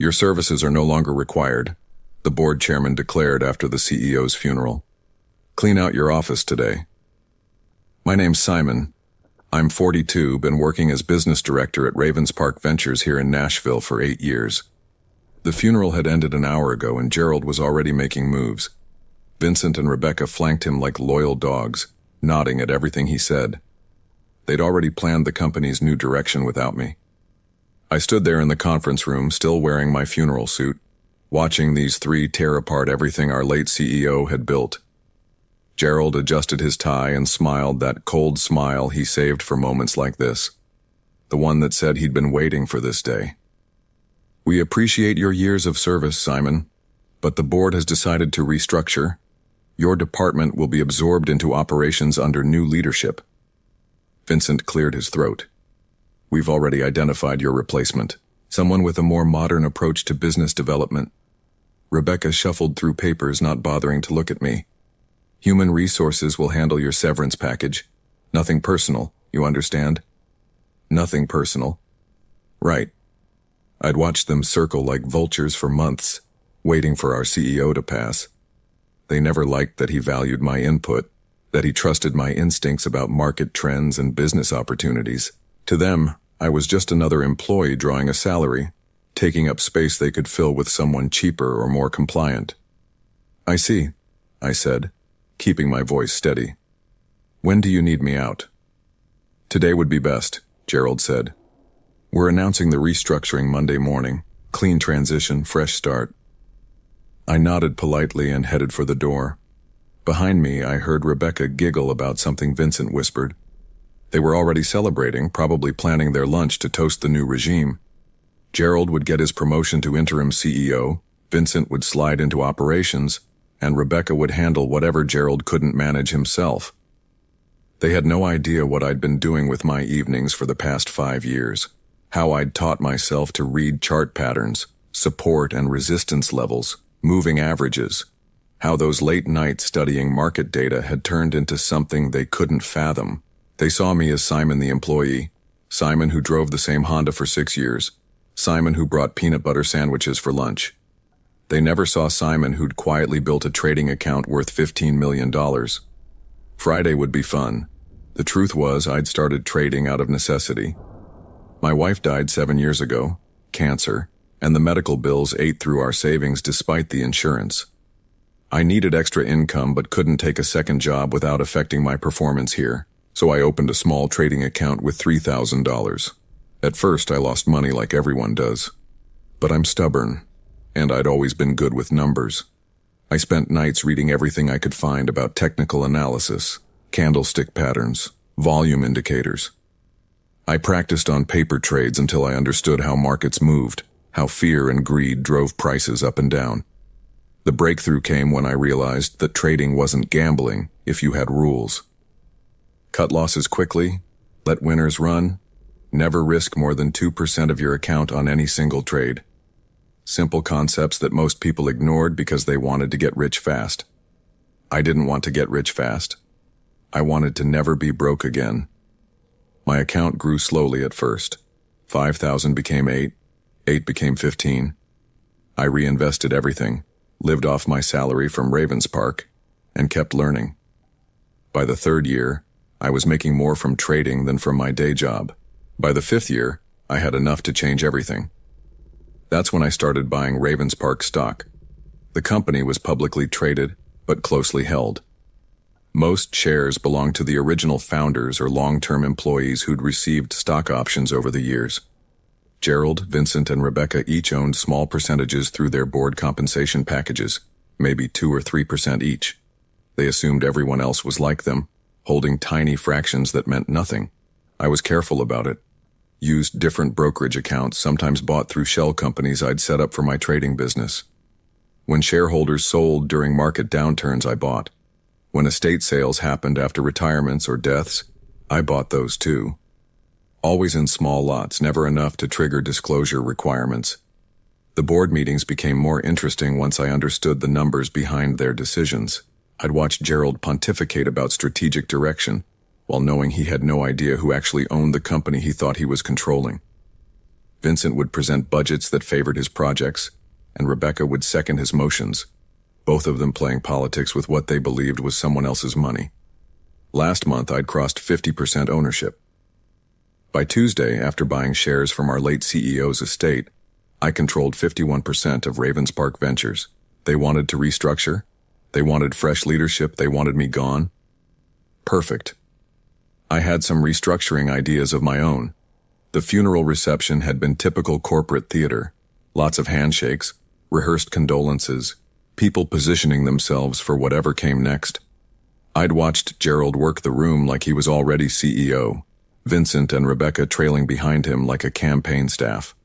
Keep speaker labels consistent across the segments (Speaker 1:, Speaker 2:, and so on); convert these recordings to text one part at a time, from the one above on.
Speaker 1: Your services are no longer required, the board chairman declared after the CEO's funeral. Clean out your office today. My name's Simon. I'm 42, been working as business director at Ravenspark Ventures here in Nashville for 8 years. The funeral had ended an hour ago and Gerald was already making moves. Vincent and Rebecca flanked him like loyal dogs, nodding at everything he said. They'd already planned the company's new direction without me. I stood there in the conference room, still wearing my funeral suit, watching these three tear apart everything our late CEO had built. Gerald adjusted his tie and smiled that cold smile he saved for moments like this, the one that said he'd been waiting for this day. We appreciate your years of service, Simon, but the board has decided to restructure. Your department will be absorbed into operations under new leadership. Vincent cleared his throat. We've already identified your replacement, someone with a more modern approach to business development. Rebecca shuffled through papers, not bothering to look at me. Human resources will handle your severance package. Nothing personal, you understand? Nothing personal. Right. I'd watched them circle like vultures for months, waiting for our CEO to pass. They never liked that he valued my input, that he trusted my instincts about market trends and business opportunities. To them, I was just another employee drawing a salary, taking up space they could fill with someone cheaper or more compliant. I see, I said, keeping my voice steady. When do you need me out? Today would be best, Gerald said. We're announcing the restructuring Monday morning. Clean transition, fresh start. I nodded politely and headed for the door. Behind me, I heard Rebecca giggle about something Vincent whispered. They were already celebrating, probably planning their lunch to toast the new regime. Gerald would get his promotion to interim CEO, Vincent would slide into operations, and Rebecca would handle whatever Gerald couldn't manage himself. They had no idea what I'd been doing with my evenings for the past 5 years, how I'd taught myself to read chart patterns, support and resistance levels, moving averages, how those late nights studying market data had turned into something they couldn't fathom. They saw me as Simon the employee, Simon who drove the same Honda for 6 years, Simon who brought peanut butter sandwiches for lunch. They never saw Simon who'd quietly built a trading account worth $15 million. Friday would be fun. The truth was I'd started trading out of necessity. My wife died 7 years ago, cancer, and the medical bills ate through our savings despite the insurance. I needed extra income but couldn't take a second job without affecting my performance here, so I opened a small trading account with $3,000. At first I lost money like everyone does. But I'm stubborn, and I'd always been good with numbers. I spent nights reading everything I could find about technical analysis, candlestick patterns, volume indicators. I practiced on paper trades until I understood how markets moved, how fear and greed drove prices up and down. The breakthrough came when I realized that trading wasn't gambling if you had rules. Cut losses quickly, let winners run, never risk more than 2% of your account on any single trade. Simple concepts that most people ignored because they wanted to get rich fast. I didn't want to get rich fast. I wanted to never be broke again. My account grew slowly at first. 5,000 became 8, 8 became 15. I reinvested everything, lived off my salary from Ravenspark, and kept learning. By the 3rd year, I was making more from trading than from my day job. By the 5th year, I had enough to change everything. That's when I started buying Ravenspark stock. The company was publicly traded, but closely held. Most shares belonged to the original founders or long-term employees who'd received stock options over the years. Gerald, Vincent, and Rebecca each owned small percentages through their board compensation packages, maybe 2 or 3% each. They assumed everyone else was like them, holding tiny fractions that meant nothing. I was careful about it. Used different brokerage accounts, sometimes bought through shell companies I'd set up for my trading business. When shareholders sold during market downturns, I bought. When estate sales happened after retirements or deaths, I bought those too. Always in small lots, never enough to trigger disclosure requirements. The board meetings became more interesting once I understood the numbers behind their decisions. I'd watch Gerald pontificate about strategic direction, while knowing he had no idea who actually owned the company he thought he was controlling. Vincent would present budgets that favored his projects, and Rebecca would second his motions, both of them playing politics with what they believed was someone else's money. Last month, I'd crossed 50% ownership. By Tuesday, after buying shares from our late CEO's estate, I controlled 51% of Ravenspark Ventures. They wanted to restructure. They wanted fresh leadership. They wanted me gone. Perfect. I had some restructuring ideas of my own. The funeral reception had been typical corporate theater. Lots of handshakes, rehearsed condolences, people positioning themselves for whatever came next. I'd watched Gerald work the room like he was already CEO, Vincent and Rebecca trailing behind him like a campaign staff.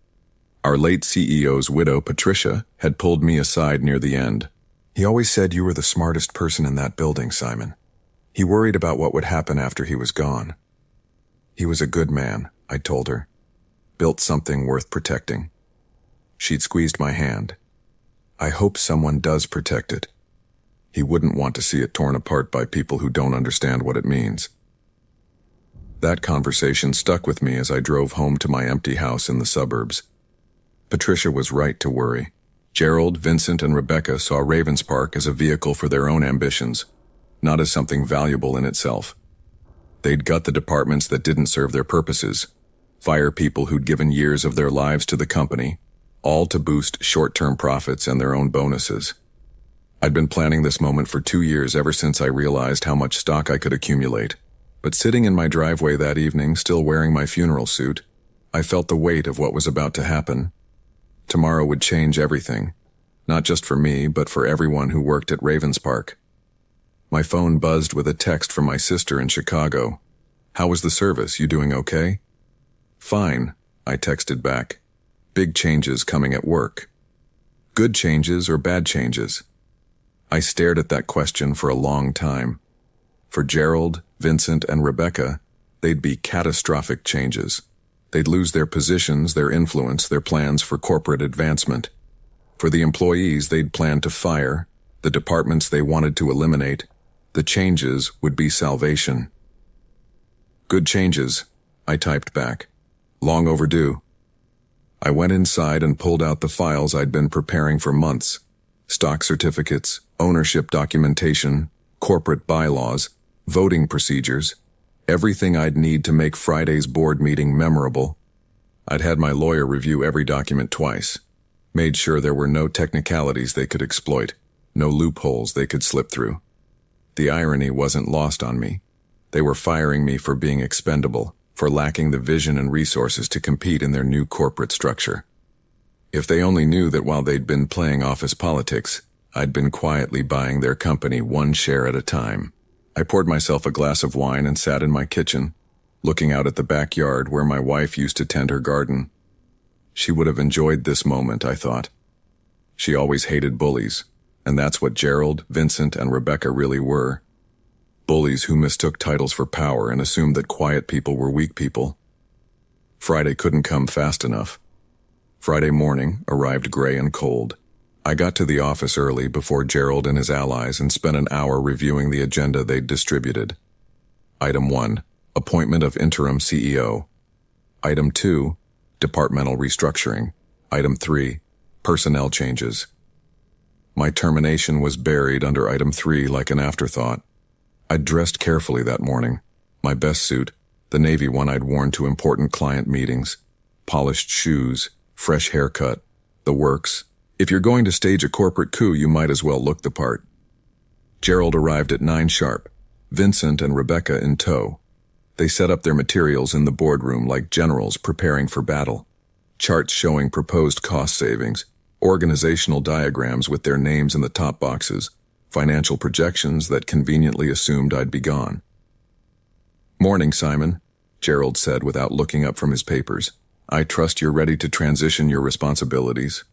Speaker 1: Our late CEO's widow, Patricia, had pulled me aside near the end. He always said you were the smartest person in that building, Simon. He worried about what would happen after he was gone. He was a good man, I told her. Built something worth protecting. She'd squeezed my hand. I hope someone does protect it. He wouldn't want to see it torn apart by people who don't understand what it means. That conversation stuck with me as I drove home to my empty house in the suburbs. Patricia was right to worry. Gerald, Vincent, and Rebecca saw Ravenspark as a vehicle for their own ambitions, not as something valuable in itself. They'd gut the departments that didn't serve their purposes, fire people who'd given years of their lives to the company, all to boost short-term profits and their own bonuses. I'd been planning this moment for 2 years ever since I realized how much stock I could accumulate. But sitting in my driveway that evening, still wearing my funeral suit, I felt the weight of what was about to happen. Tomorrow would change everything, not just for me, but for everyone who worked at Ravenspark. My phone buzzed with a text from my sister in Chicago. "How was the service? You doing okay?" "Fine," I texted back. "Big changes coming at work." Good changes or bad changes? I stared at that question for a long time. For Gerald, Vincent, and Rebecca, they'd be catastrophic changes. They'd lose their positions, their influence, their plans for corporate advancement. For the employees they'd planned to fire, the departments they wanted to eliminate, the changes would be salvation. "Good changes," I typed back. "Long overdue." I went inside and pulled out the files I'd been preparing for months. Stock certificates, ownership documentation, corporate bylaws, voting procedures, everything I'd need to make Friday's board meeting memorable. I'd had my lawyer review every document twice, made sure there were no technicalities they could exploit, no loopholes they could slip through. The irony wasn't lost on me. They were firing me for being expendable, for lacking the vision and resources to compete in their new corporate structure. If they only knew that while they'd been playing office politics, I'd been quietly buying their company one share at a time. I poured myself a glass of wine and sat in my kitchen, looking out at the backyard where my wife used to tend her garden. She would have enjoyed this moment, I thought. She always hated bullies, and that's what Gerald, Vincent, and Rebecca really were. Bullies who mistook titles for power and assumed that quiet people were weak people. Friday couldn't come fast enough. Friday morning arrived gray and cold. I got to the office early before Gerald and his allies and spent an hour reviewing the agenda they'd distributed. Item 1, appointment of interim CEO. Item 2, departmental restructuring. Item 3, personnel changes. My termination was buried under item 3 like an afterthought. I'd dressed carefully that morning. My best suit, the navy one I'd worn to important client meetings, polished shoes, fresh haircut, the works. If you're going to stage a corporate coup, you might as well look the part. Gerald arrived at 9 sharp, Vincent and Rebecca in tow. They set up their materials in the boardroom like generals preparing for battle. Charts showing proposed cost savings, organizational diagrams with their names in the top boxes, financial projections that conveniently assumed I'd be gone. "Morning, Simon," Gerald said without looking up from his papers. "I trust you're ready to transition your responsibilities."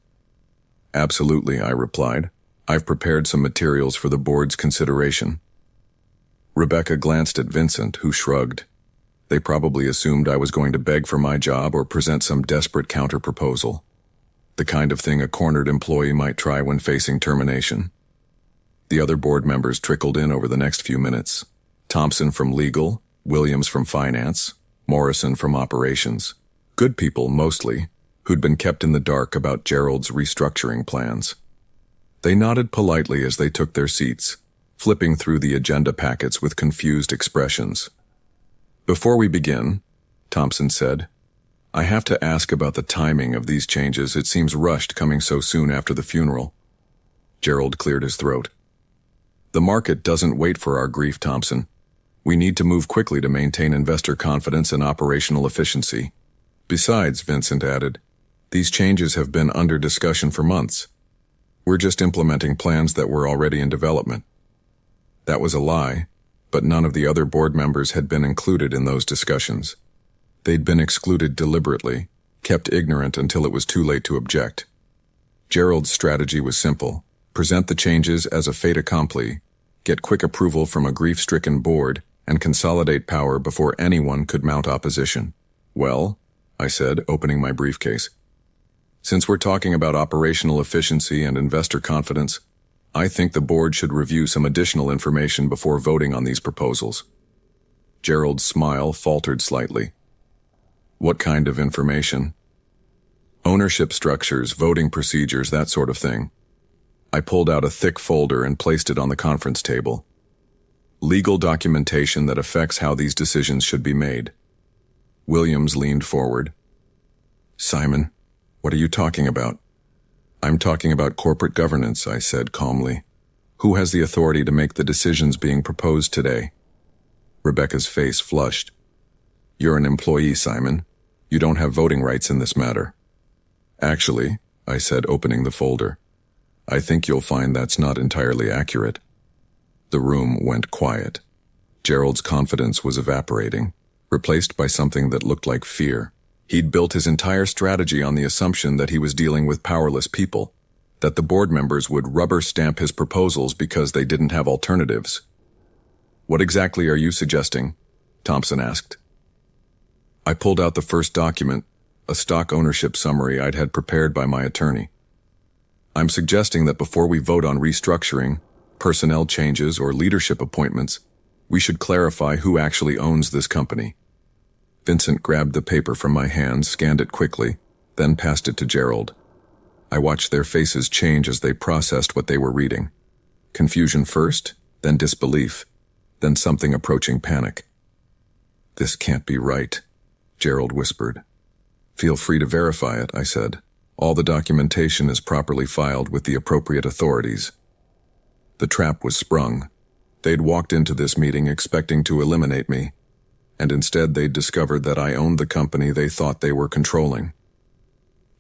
Speaker 1: "Absolutely," I replied. "I've prepared some materials for the board's consideration." Rebecca glanced at Vincent, who shrugged. They probably assumed I was going to beg for my job or present some desperate counter-proposal. The kind of thing a cornered employee might try when facing termination. The other board members trickled in over the next few minutes. Thompson from legal, Williams from finance, Morrison from operations. Good people, mostly, who'd been kept in the dark about Gerald's restructuring plans. They nodded politely as they took their seats, flipping through the agenda packets with confused expressions. "Before we begin," Thompson said, "I have to ask about the timing of these changes. It seems rushed coming so soon after the funeral." Gerald cleared his throat. "The market doesn't wait for our grief, Thompson. We need to move quickly to maintain investor confidence and operational efficiency. Besides," Vincent added, "these changes have been under discussion for months. We're just implementing plans that were already in development." That was a lie, but none of the other board members had been included in those discussions. They'd been excluded deliberately, kept ignorant until it was too late to object. Gerald's strategy was simple: present the changes as a fait accompli, get quick approval from a grief-stricken board, and consolidate power before anyone could mount opposition. "Well," I said, opening my briefcase, "since we're talking about operational efficiency and investor confidence, I think the board should review some additional information before voting on these proposals." Gerald's smile faltered slightly. "What kind of information?" "Ownership structures, voting procedures, that sort of thing." I pulled out a thick folder and placed it on the conference table. "Legal documentation that affects how these decisions should be made." Williams leaned forward. "Simon, what are you talking about?" "I'm talking about corporate governance," I said calmly. "Who has the authority to make the decisions being proposed today?" Rebecca's face flushed. "You're an employee, Simon. You don't have voting rights in this matter." "Actually," I said, opening the folder, "I think you'll find that's not entirely accurate." The room went quiet. Gerald's confidence was evaporating, replaced by something that looked like fear. He'd built his entire strategy on the assumption that he was dealing with powerless people, that the board members would rubber stamp his proposals because they didn't have alternatives. "What exactly are you suggesting?" Thompson asked. I pulled out the first document, a stock ownership summary I'd had prepared by my attorney. "I'm suggesting that before we vote on restructuring, personnel changes, or leadership appointments, we should clarify who actually owns this company." Vincent grabbed the paper from my hand, scanned it quickly, then passed it to Gerald. I watched their faces change as they processed what they were reading. Confusion first, then disbelief, then something approaching panic. "This can't be right," Gerald whispered. "Feel free to verify it," I said. "All the documentation is properly filed with the appropriate authorities." The trap was sprung. They'd walked into this meeting expecting to eliminate me, and instead they'd discovered that I owned the company they thought they were controlling.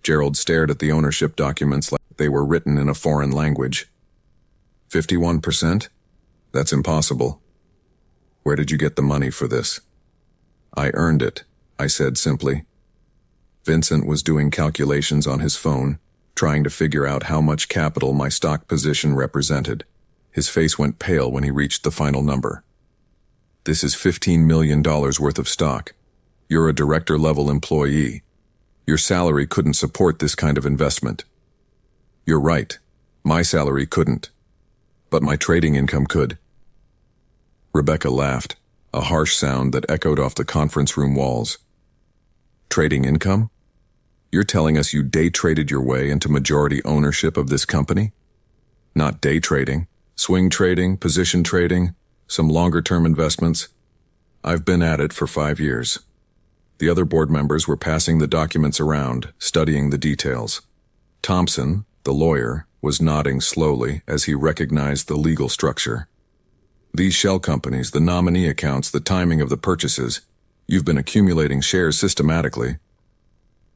Speaker 1: Gerald stared at the ownership documents like they were written in a foreign language. 51%? That's impossible. Where did you get the money for this? I earned it, I said simply. Vincent was doing calculations on his phone, trying to figure out how much capital my stock position represented. His face went pale when he reached the final number. This is $15 million worth of stock. You're a director-level employee. Your salary couldn't support this kind of investment. You're right. My salary couldn't. But my trading income could. Rebecca laughed, a harsh sound that echoed off the conference room walls. Trading income? You're telling us you day traded your way into majority ownership of this company? Not day trading. Swing trading, position trading, some longer-term investments. I've been at it for 5 years. The other board members were passing the documents around, studying the details. Thompson, the lawyer, was nodding slowly as he recognized the legal structure. These shell companies, the nominee accounts, the timing of the purchases, you've been accumulating shares systematically.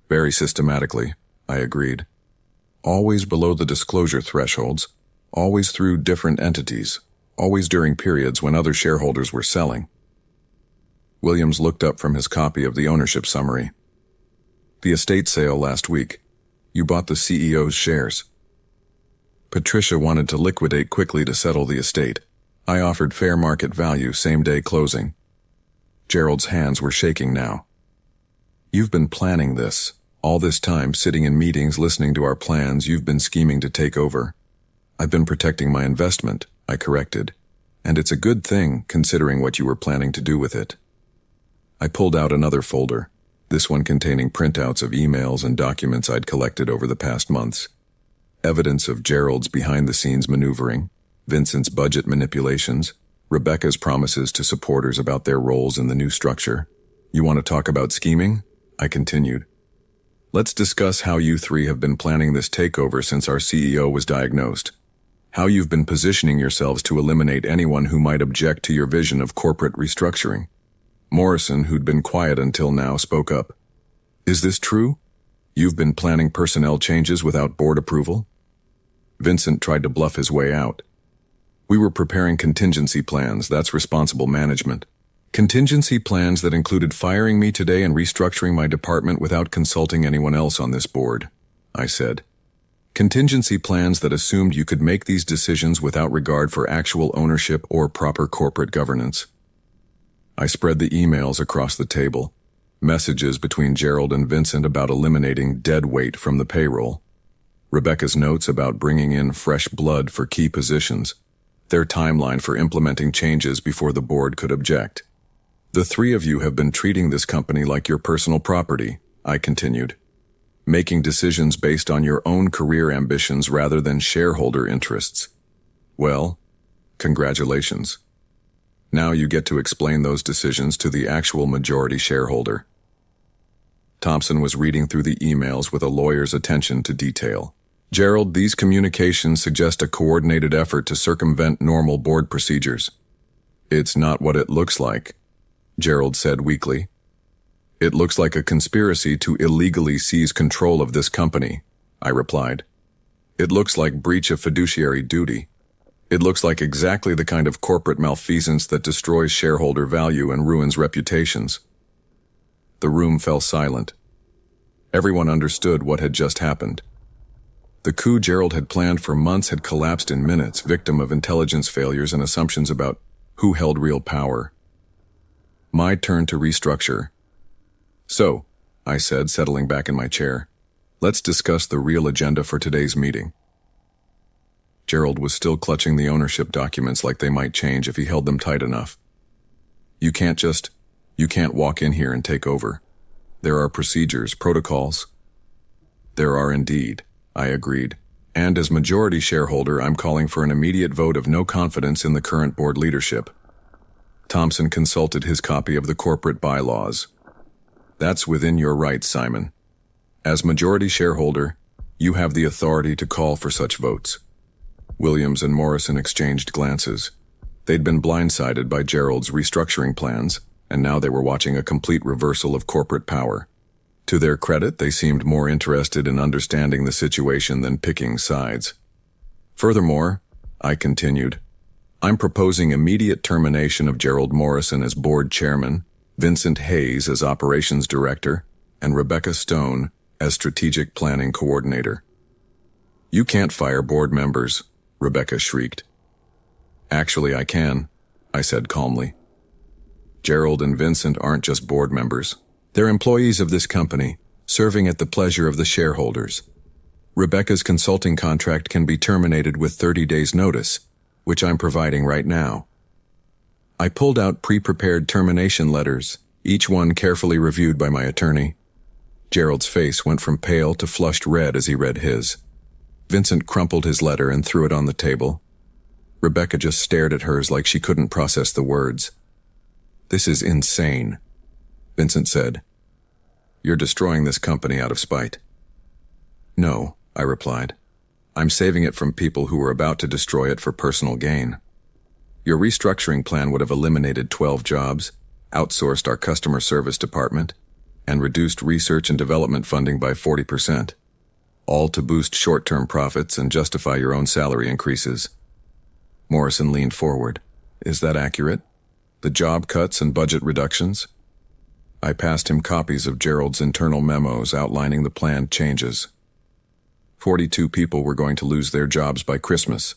Speaker 1: Very systematically, I agreed. Always below the disclosure thresholds. Always through different entities, always during periods when other shareholders were selling. Williams looked up from his copy of the ownership summary. The estate sale last week. You bought the CEO's shares. Patricia wanted to liquidate quickly to settle the estate. I offered fair market value, same-day closing. Gerald's hands were shaking now. You've been planning this. All this time, sitting in meetings, listening to our plans, you've been scheming to take over. I've been protecting my investment, I corrected, and it's a good thing considering what you were planning to do with it. I pulled out another folder. this one containing printouts of emails and documents I'd collected over the past months. Evidence of Gerald's behind-the-scenes maneuvering, Vincent's budget manipulations, Rebecca's promises to supporters about their roles in the new structure. You want to talk about scheming? I continued. Let's discuss how you three have been planning this takeover since our CEO was diagnosed. How you've been positioning yourselves to eliminate anyone who might object to your vision of corporate restructuring. Morrison, who'd been quiet until now, spoke up. Is this true? You've been planning personnel changes without board approval? Vincent tried to bluff his way out. We were preparing contingency plans, that's responsible management. Contingency plans that included firing me today and restructuring my department without consulting anyone else on this board, I said. Contingency plans that assumed you could make these decisions without regard for actual ownership or proper corporate governance. I spread the emails across the table, messages between Gerald and Vincent about eliminating dead weight from the payroll, Rebecca's notes about bringing in fresh blood for key positions, their timeline for implementing changes before the board could object. The three of you have been treating this company like your personal property, I continued, making decisions based on your own career ambitions rather than shareholder interests. Well, congratulations. Now you get to explain those decisions to the actual majority shareholder. Thompson was reading through the emails with a lawyer's attention to detail. Gerald, these communications suggest a coordinated effort to circumvent normal board procedures. It's not what it looks like, Gerald said weakly. It looks like a conspiracy to illegally seize control of this company, I replied. It looks like breach of fiduciary duty. It looks like exactly the kind of corporate malfeasance that destroys shareholder value and ruins reputations. The room fell silent. Everyone understood what had just happened. The coup Gerald had planned for months had collapsed in minutes, victim of intelligence failures and assumptions about who held real power. My turn to restructure. So, I said, settling back in my chair, let's discuss the real agenda for today's meeting. Gerald was still clutching the ownership documents like they might change if he held them tight enough. You can't walk in here and take over. There are procedures, protocols. There are indeed, I agreed. And as majority shareholder, I'm calling for an immediate vote of no confidence in the current board leadership. Thompson consulted his copy of the corporate bylaws. That's within your rights, Simon. As majority shareholder, you have the authority to call for such votes. Williams and Morrison exchanged glances. They'd been blindsided by Gerald's restructuring plans, and now they were watching a complete reversal of corporate power. To their credit, they seemed more interested in understanding the situation than picking sides. Furthermore, I continued, I'm proposing immediate termination of Gerald Morrison as board chairman, Vincent Hayes as operations director, and Rebecca Stone as strategic planning coordinator. You can't fire board members, Rebecca shrieked. Actually, I can, I said calmly. Gerald and Vincent aren't just board members. They're employees of this company, serving at the pleasure of the shareholders. Rebecca's consulting contract can be terminated with 30 days' notice, which I'm providing right now. I pulled out pre-prepared termination letters, each one carefully reviewed by my attorney. Gerald's face went from pale to flushed red as he read his. Vincent crumpled his letter and threw it on the table. Rebecca just stared at hers like she couldn't process the words. This is insane, Vincent said. You're destroying this company out of spite. No, I replied. I'm saving it from people who were about to destroy it for personal gain. Your restructuring plan would have eliminated 12 jobs, outsourced our customer service department, and reduced research and development funding by 40%, all to boost short-term profits and justify your own salary increases. Morrison leaned forward. Is that accurate? The job cuts and budget reductions? I passed him copies of Gerald's internal memos outlining the planned changes. 42 people were going to lose their jobs by Christmas.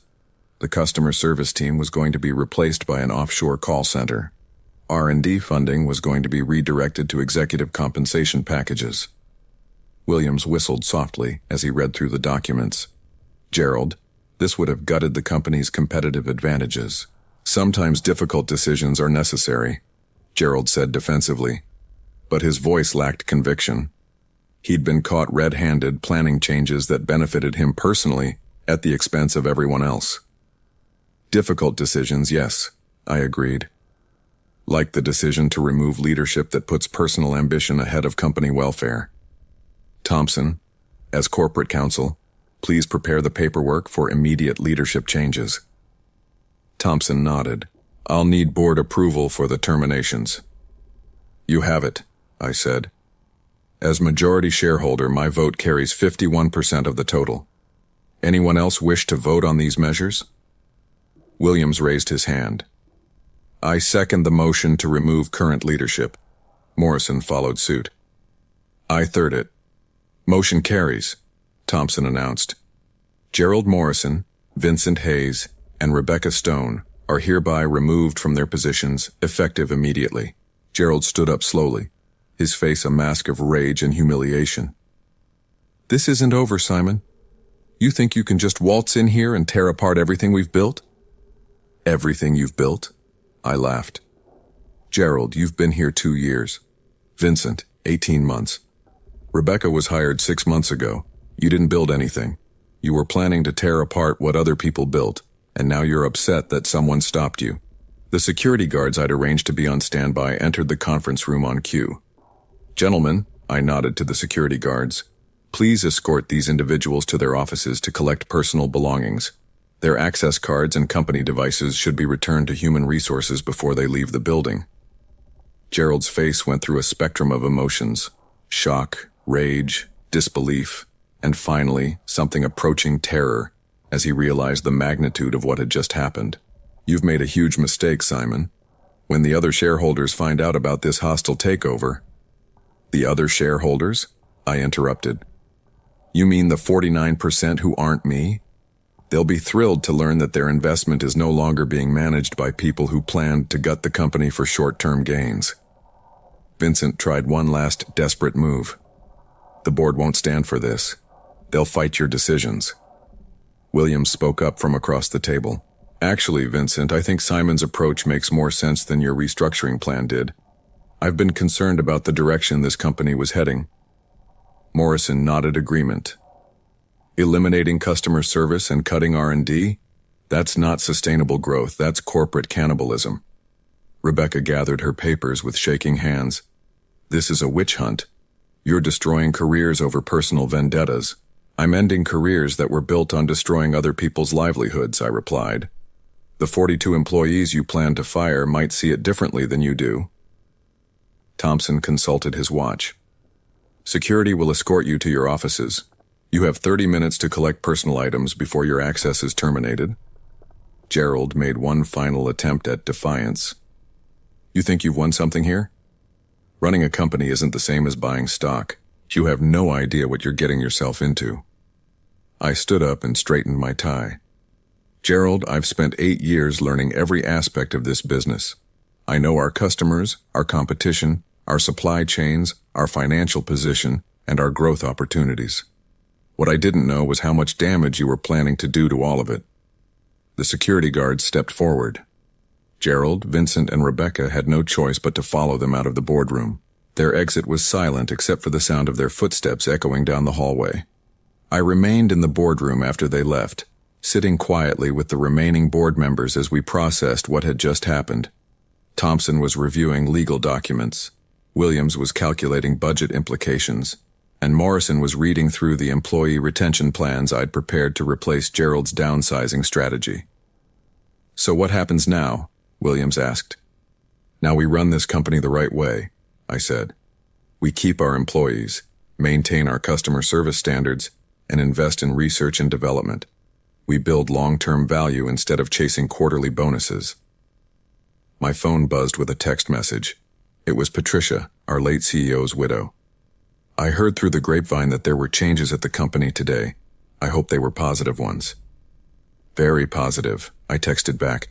Speaker 1: The customer service team was going to be replaced by an offshore call center. R&D funding was going to be redirected to executive compensation packages. Williams whistled softly as he read through the documents. Gerald, this would have gutted the company's competitive advantages. Sometimes difficult decisions are necessary, Gerald said defensively. but his voice lacked conviction. He'd been caught red-handed planning changes that benefited him personally at the expense of everyone else. Difficult decisions, yes, I agreed. Like the decision to remove leadership that puts personal ambition ahead of company welfare. Thompson, as corporate counsel, please prepare the paperwork for immediate leadership changes. Thompson nodded. I'll need board approval for the terminations. You have it, I said. As majority shareholder, my vote carries 51% of the total. Anyone else wish to vote on these measures? Williams raised his hand. I second the motion to remove current leadership. Morrison followed suit. I third it. Motion carries, Thompson announced. Gerald Morrison, Vincent Hayes, and Rebecca Stone are hereby removed from their positions, effective immediately. Gerald stood up slowly, his face a mask of rage and humiliation. This isn't over, Simon. You think you can just waltz in here and tear apart everything we've built? Everything you've built? I laughed. Gerald, you've been here 2 years. Vincent, 18 months. Rebecca was hired 6 months ago. You didn't build anything. You were planning to tear apart what other people built, and now you're upset that someone stopped you. The security guards I'd arranged to be on standby entered the conference room on cue. Gentlemen, I nodded to the security guards, please escort these individuals to their offices to collect personal belongings. Their access cards and company devices should be returned to human resources before they leave the building. Gerald's face went through a spectrum of emotions: shock, rage, disbelief, and finally, something approaching terror as he realized the magnitude of what had just happened. You've made a huge mistake, Simon. When the other shareholders find out about this hostile takeover— The other shareholders? I interrupted. You mean the 49% who aren't me? They'll be thrilled to learn that their investment is no longer being managed by people who planned to gut the company for short-term gains. Vincent tried one last desperate move. The board won't stand for this. They'll fight your decisions. Williams spoke up from across the table. Actually, Vincent, I think Simon's approach makes more sense than your restructuring plan did. I've been concerned about the direction this company was heading. Morrison nodded agreement. Eliminating customer service and cutting R&D? That's not sustainable growth, that's corporate cannibalism. Rebecca gathered her papers with shaking hands. This is a witch hunt. You're destroying careers over personal vendettas. I'm ending careers that were built on destroying other people's livelihoods, I replied. The 42 employees you plan to fire might see it differently than you do. Thompson consulted his watch. Security will escort you to your offices. You have 30 minutes to collect personal items before your access is terminated. Gerald made one final attempt at defiance. You think you've won something here? Running a company isn't the same as buying stock. You have no idea what you're getting yourself into. I stood up and straightened my tie. Gerald, I've spent 8 years learning every aspect of this business. I know our customers, our competition, our supply chains, our financial position, and our growth opportunities. What I didn't know was how much damage you were planning to do to all of it. The security guards stepped forward. Gerald, Vincent, and Rebecca had no choice but to follow them out of the boardroom. Their exit was silent except for the sound of their footsteps echoing down the hallway. I remained in the boardroom after they left, sitting quietly with the remaining board members as we processed what had just happened. Thompson was reviewing legal documents. Williams was calculating budget implications, and Morrison was reading through the employee retention plans I'd prepared to replace Gerald's downsizing strategy. So what happens now? Williams asked. Now we run this company the right way, I said. We keep our employees, maintain our customer service standards, and invest in research and development. We build long-term value instead of chasing quarterly bonuses. My phone buzzed with a text message. It was Patricia, our late CEO's widow. I heard through the grapevine that there were changes at the company today. I hope they were positive ones. Very positive, I texted back.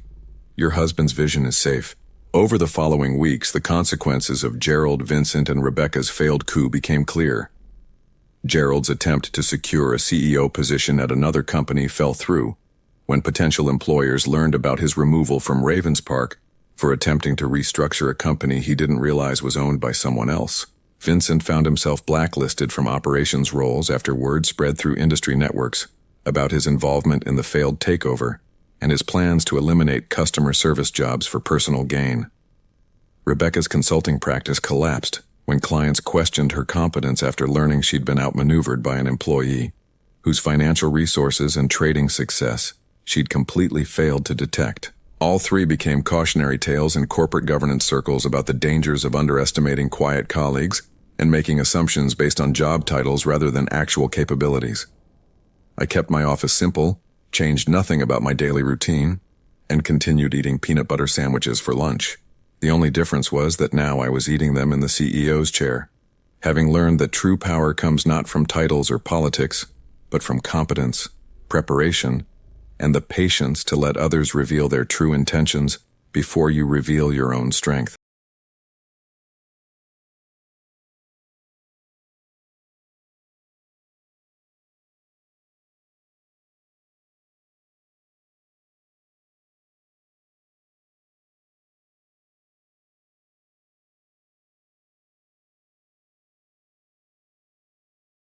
Speaker 1: Your husband's vision is safe. Over the following weeks, the consequences of Gerald, Vincent, and Rebecca's failed coup became clear. Gerald's attempt to secure a CEO position at another company fell through. When potential employers learned about his removal from Ravens Park, for attempting to restructure a company he didn't realize was owned by someone else. Vincent found himself blacklisted from operations roles after word spread through industry networks about his involvement in the failed takeover and his plans to eliminate customer service jobs for personal gain. Rebecca's consulting practice collapsed when clients questioned her competence after learning she'd been outmaneuvered by an employee whose financial resources and trading success she'd completely failed to detect. All three became cautionary tales in corporate governance circles about the dangers of underestimating quiet colleagues and making assumptions based on job titles rather than actual capabilities. I kept my office simple, changed nothing about my daily routine, and continued eating peanut butter sandwiches for lunch. The only difference was that now I was eating them in the CEO's chair, having learned that true power comes not from titles or politics, but from competence, preparation, and the patience to let others reveal their true intentions before you reveal your own strength.